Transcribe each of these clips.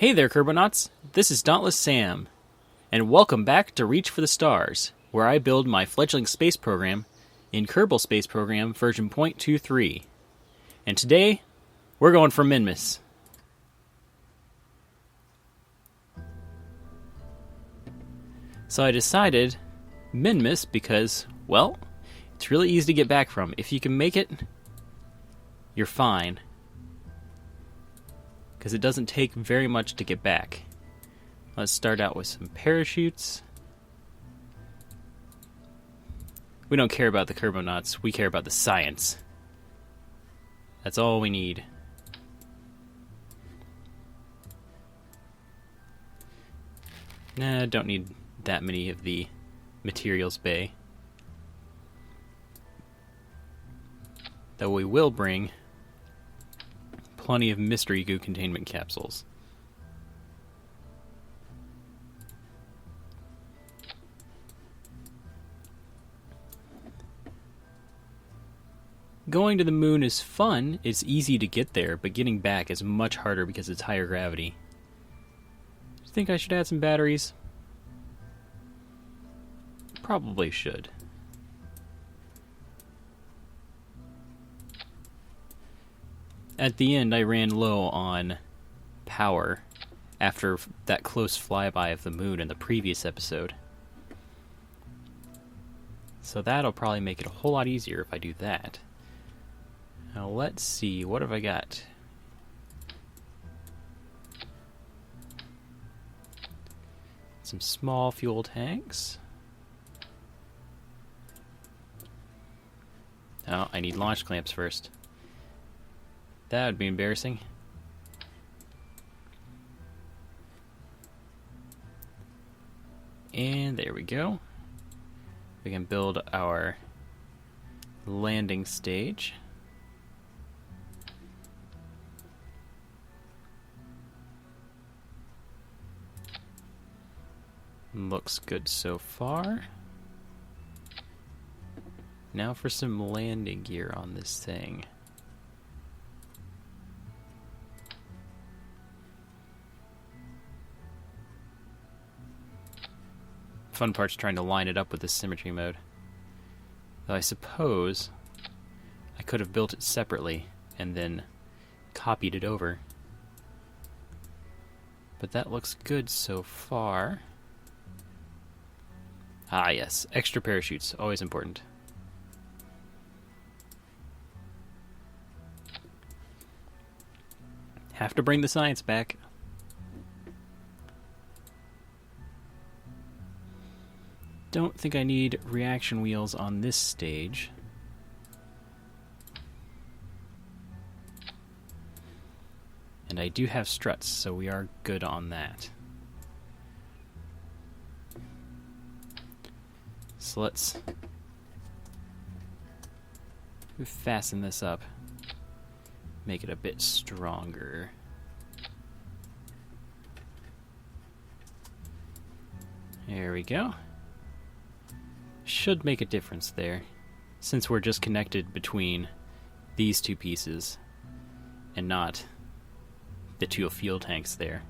Hey there, kerbonauts! This is Dauntless Sam, and welcome back to Reach for the Stars, where I build my fledgling space program in Kerbal Space Program version 0.23. And today, we're going for Minmus. So I decided Minmus because, well, it's really easy to get back from. If you can make it, you're fine. Because it doesn't take very much to get back. Let's start out with some parachutes. We don't care about the kerbonauts, we care about the science. That's all we need. Nah, don't need that many of the materials bay. Though we will bring plenty of mystery goo containment capsules. Going to the moon is fun, it's easy to get there, but getting back is much harder because it's higher gravity. Do you think I should add some batteries? Probably should. At the end, I ran low on power after that close flyby of the moon in the previous episode. So that'll probably make it a whole lot easier if I do that. Now let's see, what have I got? Some small fuel tanks. Oh, I need launch clamps first. That would be embarrassing. And there we go. We can build our landing stage. Looks good so far. Now for some landing gear on this thing. Fun part's trying to line it up with the symmetry mode. Though I suppose I could have built it separately and then copied it over. But that looks good so far. Ah yes, extra parachutes, always important. Have to bring the science back. Don't think I need reaction wheels on this stage. And I do have struts, so we are good on that. So let's fasten this up. Make it a bit stronger. There we go. Should make a difference there, since we're just connected between these two pieces and not the two fuel tanks there.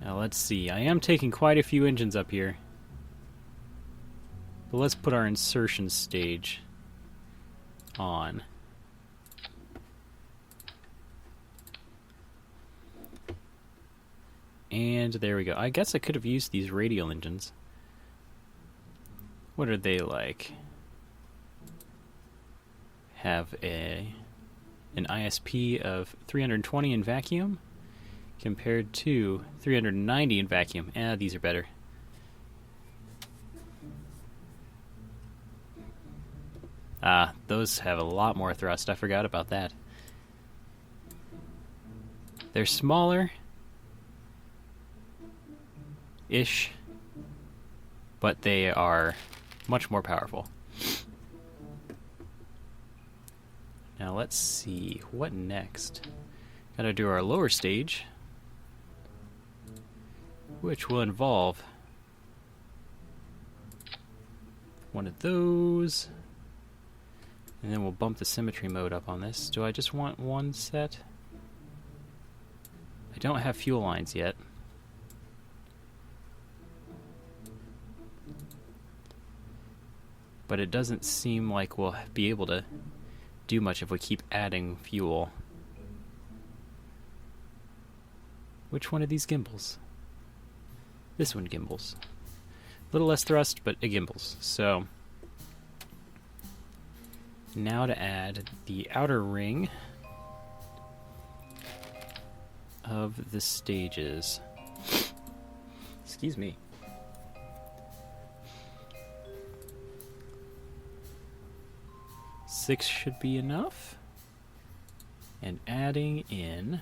Now let's see, I am taking quite a few engines up here, but let's put our insertion stage on. And there we go. I guess I could have used these radial engines. What are they like? Have an ISP of 320 in vacuum compared to 390 in vacuum. These are better. Those have a lot more thrust. I forgot about that. They're smaller ish, but they are much more powerful. Now let's see, what next? Gotta do our lower stage, which will involve one of those, And then we'll bump the symmetry mode up on this. Do I just want one set? I don't have fuel lines yet. But it doesn't seem like we'll be able to do much if we keep adding fuel. Which one of these gimbals? This one gimbals. A little less thrust, but it gimbals. So now to add the outer ring of the stages. Excuse me. Six should be enough. And adding in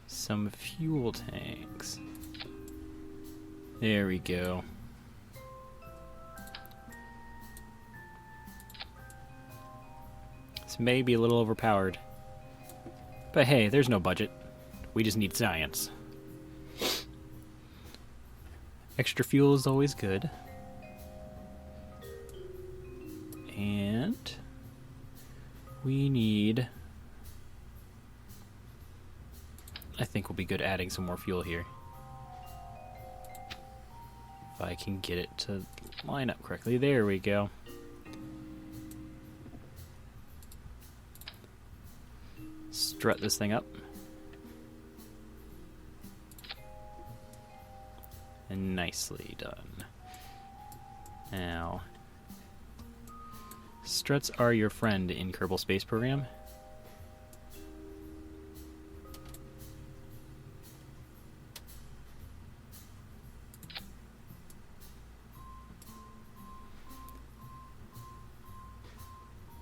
some fuel tanks. There we go. This may be a little overpowered. But hey, there's no budget. We just need science. Extra fuel is always good. And we need... I think we'll be good adding some more fuel here. If I can get it to line up correctly. There we go. Strut this thing up. And nicely done. Now, struts are your friend in Kerbal Space Program.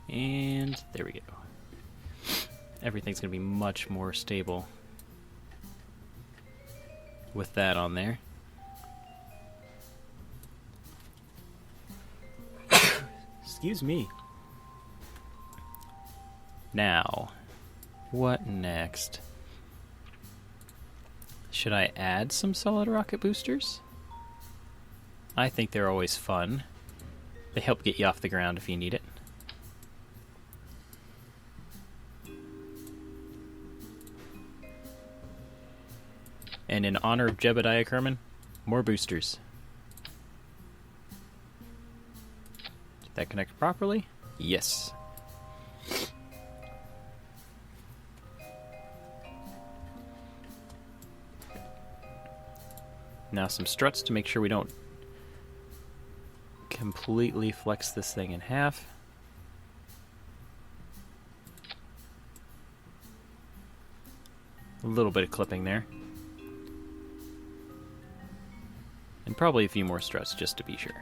And there we go. Everything's going to be much more stable with that on there. Excuse me. Now, what next? Should I add some solid rocket boosters? I think they're always fun. They help get you off the ground if you need it. And in honor of Jebediah Kerman, more boosters. Did that connect properly? Yes. Now some struts to make sure we don't completely flex this thing in half. A little bit of clipping there. And probably a few more struts just to be sure.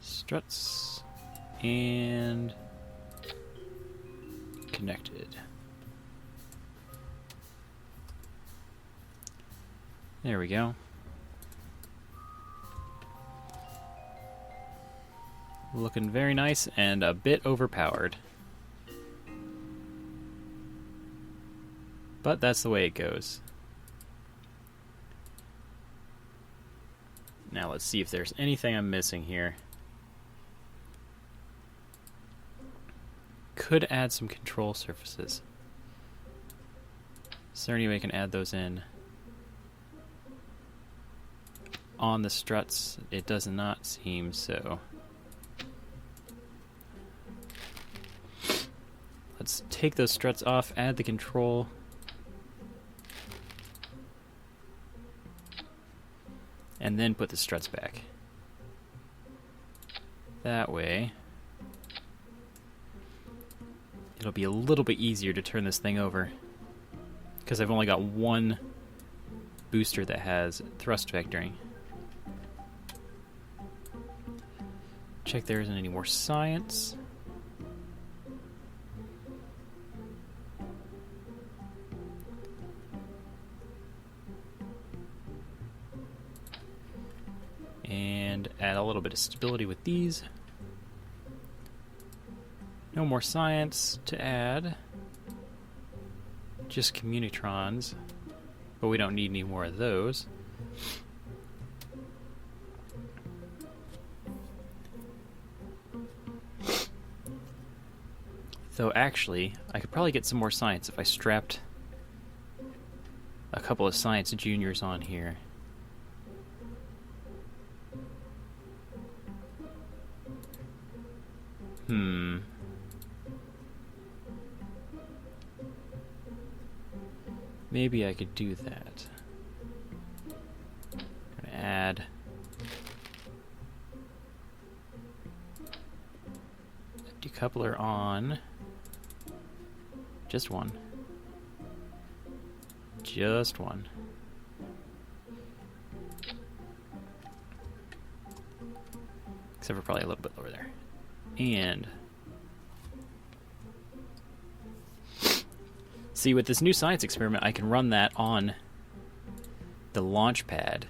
Struts and connected. There we go. Looking very nice and a bit overpowered. But that's the way it goes. Now let's see if there's anything I'm missing here. Could add some control surfaces. Is there any way I can add those in? On the struts, it does not seem so. Let's take those struts off, add the control. And then put the struts back. That way, it'll be a little bit easier to turn this thing over. Because I've only got one booster that has thrust vectoring. Check there isn't any more science. And add a little bit of stability with these. No more science to add. just communitrons, but we don't need any more of those. Though actually, I could probably get some more science if I strapped a couple of science juniors on here. Maybe I could do that. I'm gonna add a decoupler on. Just one. Just one. Except for probably a little bit lower there. And see, with this new science experiment, I can run that on the launch pad,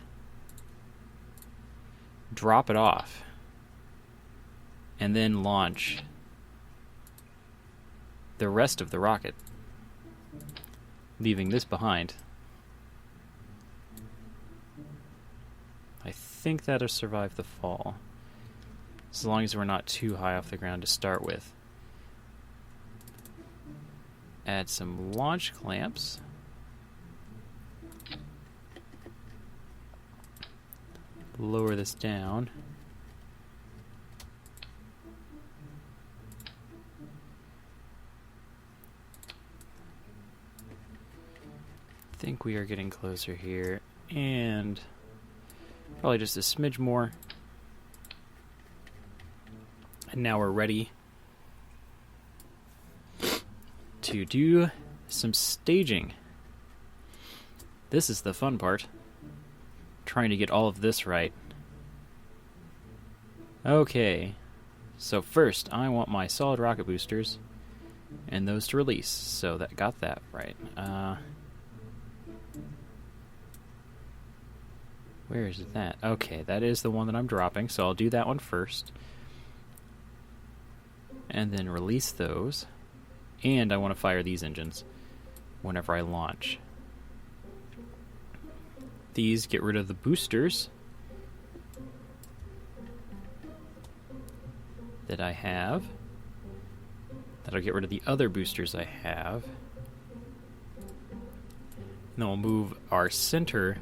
drop it off, and then launch the rest of the rocket, leaving this behind. I think that'll survive the fall, as long as we're not too high off the ground to start with. Add some launch clamps. Lower this down. I think we are getting closer here, and probably just a smidge more. And now we're ready to do some staging. This is the fun part. Trying to get all of this right. Okay, so first I want my solid rocket boosters and those to release, so that got that right. Where is that? Okay, that is the one that I'm dropping, so I'll do that one first. And then release those. And I want to fire these engines whenever I launch. These get rid of the boosters that I have. That'll get rid of the other boosters I have. And then we'll move our center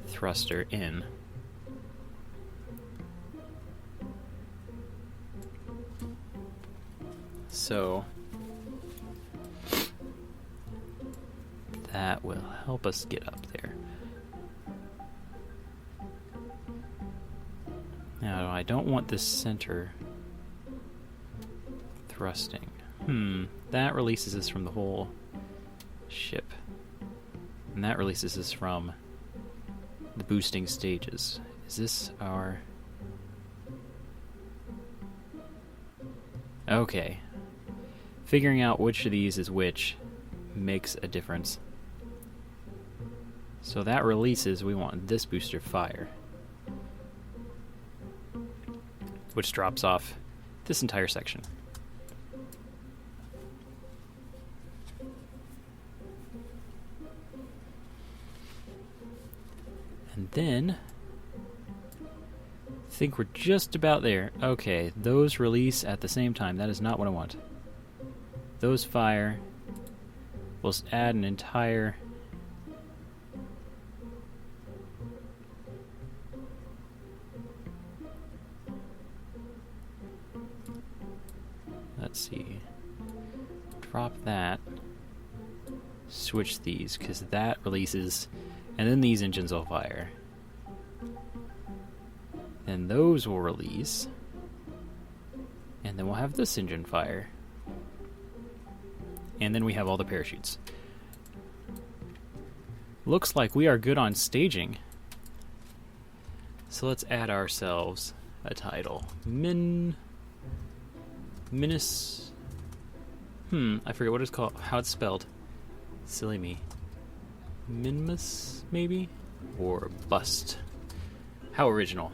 thruster in. So that will help us get up there. Now, I don't want this center thrusting. That releases us from the whole ship. And that releases us from the boosting stages. Is this our... Okay. Figuring out which of these is which makes a difference. So that releases, we want this booster fire, which drops off this entire section. And then, I think we're just about there. Okay, those release at the same time. That is not what I want. Those fire. We'll add an entire... Let's see. Drop that. Switch these, because that releases... And then these engines will fire. Then those will release. And then we'll have this engine fire. And then we have all the parachutes. Looks like we are good on staging. So let's add ourselves a title. Minus... I forget what it's called, how it's spelled. Silly me. Minmus, maybe? Or bust. How original.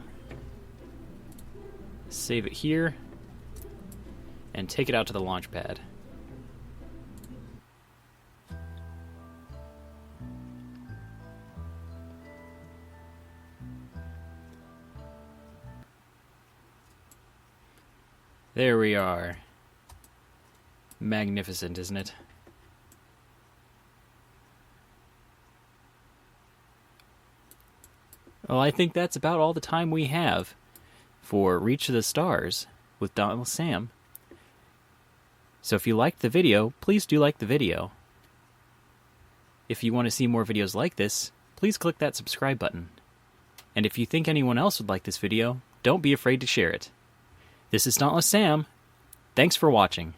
Save it here. And take it out to the launch pad. There we are. Magnificent, isn't it? Well, I think that's about all the time we have for Reach for the Stars with Dauntless Sam. So if you liked the video, please do like the video. If you want to see more videos like this, please click that subscribe button. And if you think anyone else would like this video, don't be afraid to share it. This is Dauntless Sam. Thanks for watching.